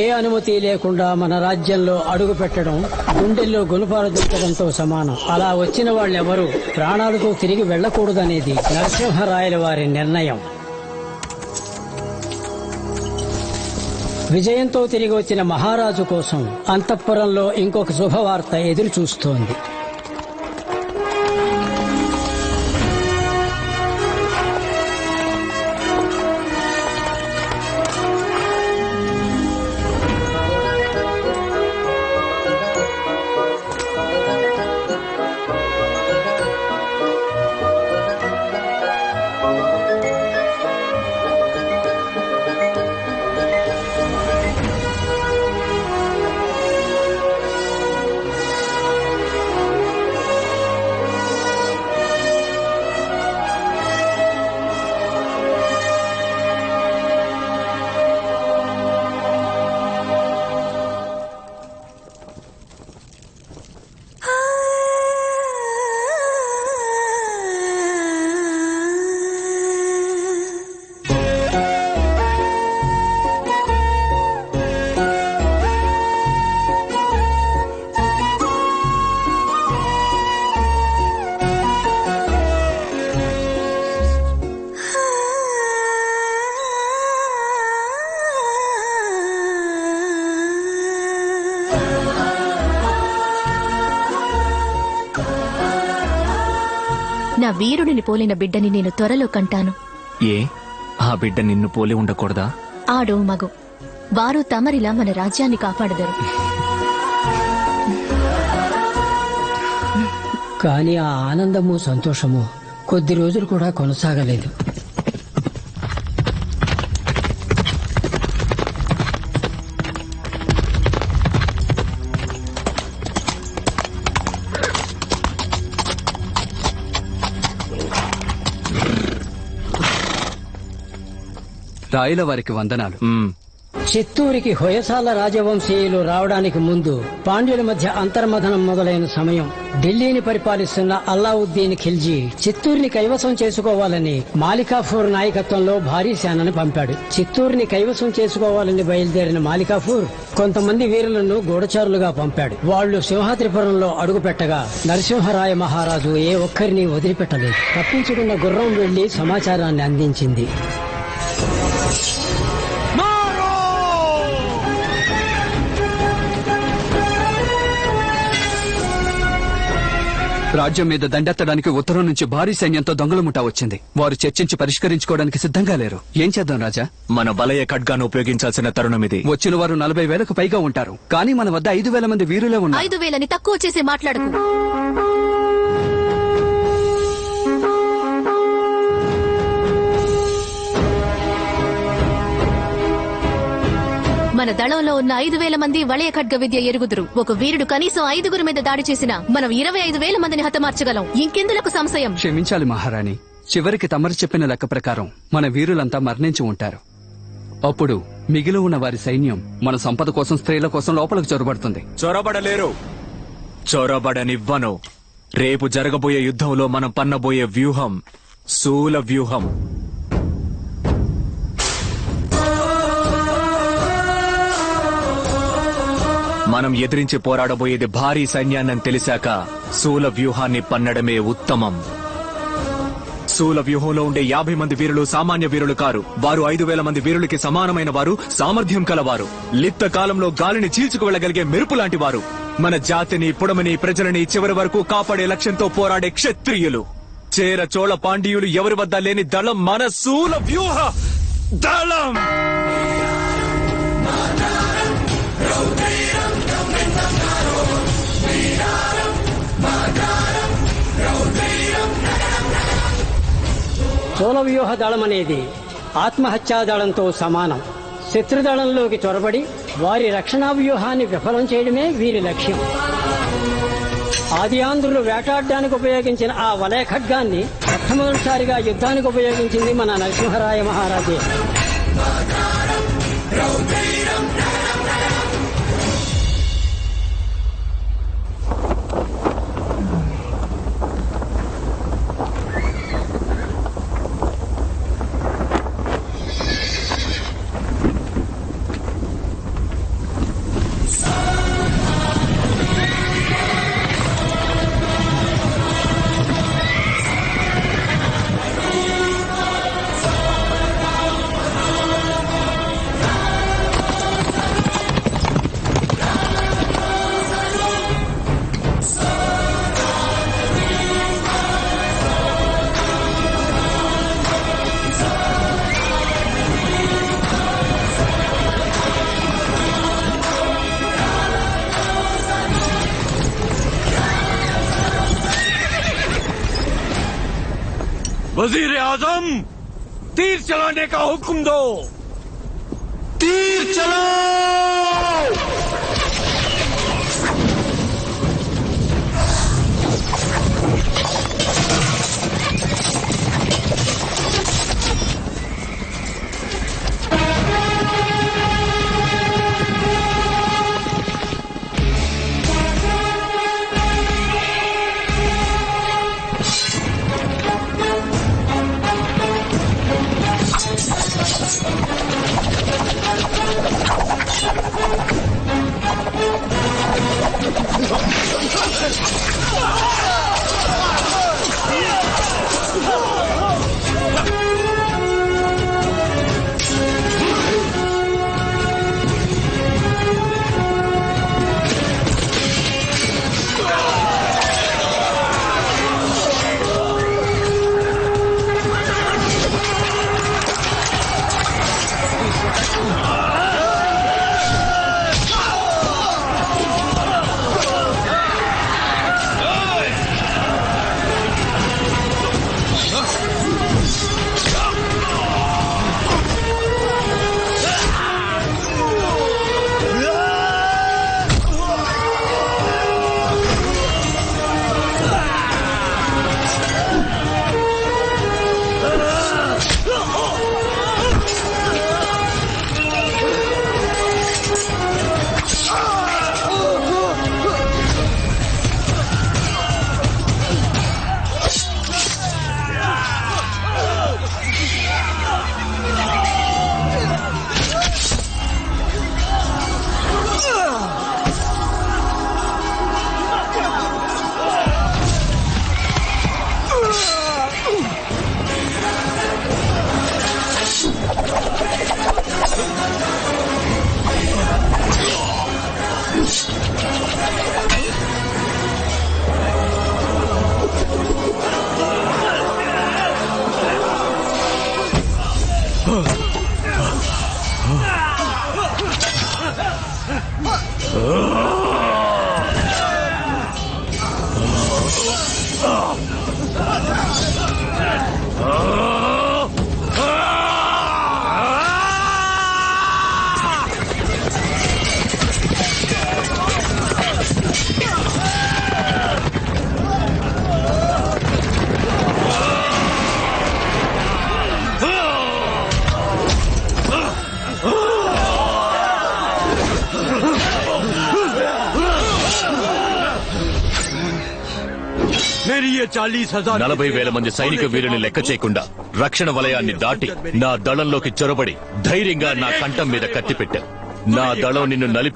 ఏ అనుమతి లేకుండా మన రాజ్యంలో అడుగు పెట్టడం గుండెల్లో గుణపాలు దించడంతో సమానం. అలా వచ్చిన వాళ్ళెవరూ ప్రాణాలతో తిరిగి వెళ్లకూడదనేది నరసింహరాయల వారి నిర్ణయం. విజయంతో తిరిగి వచ్చిన మహారాజు కోసం అంతఃపురంలో ఇంకొక శుభవార్త ఎదురు చూస్తోంది. నా వీరుడిని పోలిన బిడ్డని నేను త్వరలో కంటాను. ఏ ఆ బిడ్డ నిన్ను పోలి ఉండకూడదా? ఆడో మగో వారు తమరిలా మన రాజ్యాన్ని కాపాడదరు. కాని ఆ ఆనందము సంతోషము కొద్ది రోజులు కూడా కొనసాగలేదు. రాయుల వారికి వందనాలు. చిత్తూరికి హొయసాల రాజవంశీయులు రావడానికి ముందు పాండ్యుల మధ్య అంతర్మథనం మొదలైన సమయం. ఢిల్లీని పరిపాలిస్తున్న అల్లావుద్దీన్ ఖిల్జీ చిత్తూరుని కైవసం చేసుకోవాలని మాలికాఫూర్ నాయకత్వంలో భారీ సేనను పంపాడు. చిత్తూరుని కైవసం చేసుకోవాలని బయలుదేరిన మాలికాఫూర్ కొంతమంది వీరులను గూఢచారులుగా పంపాడు. వాళ్లు సింహాద్రిపురంలో అడుగుపెట్టగా నరసింహరాయ మహారాజు ఏ ఒక్కరిని వదిలిపెట్టలేదు. తప్పించుకున్న గుర్రం వెళ్లి సమాచారాన్ని అందించింది. రాజ్యం మీద దండెత్తడానికి ఉత్తరం నుంచి భారీ సైన్యంతో దొంగల ముఠా వచ్చింది. వారు చర్చించి పరిష్కరించుకోవడానికి సిద్ధంగా లేరు. ఏం చేద్దాం రాజా? మన బలయ ఖడ్గాను ఉపయోగించాల్సిన తరుణం ఇది. వచ్చిన వారు 40,000కు పైగా ఉంటారు. కానీ మన వద్ద 5,000 మంది వీరులే ఉన్నారు. 5,000ని తక్కువ చేసి మాట్లాడకు. మన దళంలో ఉన్న 5,000 మంది వలయ ఖడ్గ విద్య ఎరుగుదురు. ఒక వీరుడు కనీసం 5గురి మీద దాడి చేసినా మనం 25,000 మందిని హతమార్చగలం. ఇంకెందులకు సంశయం? క్షమించాలి మహారాణి, చివరికి తమరు చెప్పిన లెక్క ప్రకారం మన వీరులంతా మరణించి ఉంటారు. అప్పుడు మిగిలి ఉన్న వారి సైన్యం మన సంపద కోసం, స్త్రీల కోసం లోపలికి చొరబడుతుంది. చొరబడలేరు, చొరబడనివ్వను. రేపు జరగబోయే యుద్ధంలో మనం పన్నబోయే వ్యూహం శూల వ్యూహం. మనం ఎదిరించి పోరాడబోయేది భారీ సైన్యాన్ని తెలిసాక శూల వ్యూహాన్ని పన్నడమే ఉత్తమం. శూల వ్యూహంలో ఉండే 50 మంది వీరులు సామాన్య వీరులు కారు. వారు 5,000 మంది వీరులకి సమానమైన వారు, సామర్థ్యం కలవారు, లిప్త కాలంలో గాలిని చీల్చుకు వెళ్లగలిగే మెరుపు లాంటి వారు. మన జాతిని, పుడమని, ప్రజలని చివరి వరకు కాపాడే లక్ష్యంతో పోరాడే క్షత్రియులు. చేర చోళ పాండ్యులు ఎవరి వద్ద లేని దళం మన శూల వ్యూహ దళం. శూల వ్యూహ దళం అనేది ఆత్మహత్యా దళంతో సమానం. శత్రుదళంలోకి చొరబడి వారి రక్షణా వ్యూహాన్ని విఫలం చేయడమే వీరి లక్ష్యం. ఆది ఆంధ్రులు వేటాడడానికి ఉపయోగించిన ఆ వలయ ఖడ్గాన్ని మొట్టమొదటిసారిగా యుద్ధానికి ఉపయోగించింది మన నరసింహరాయ మహారాజే. वजीर आजम, तीर चलाने का हुक्म दो। तीर चलाओ। 40,000 మంది సైనిక వీరుని లెక్క చేయకుండా రక్షణ వలయాన్ని దాటి నా దళంలోకి చొరబడి ధైర్యంగా నా కంఠం మీద కత్తి పెట్టావు. నా దళం నిన్ను నలిపి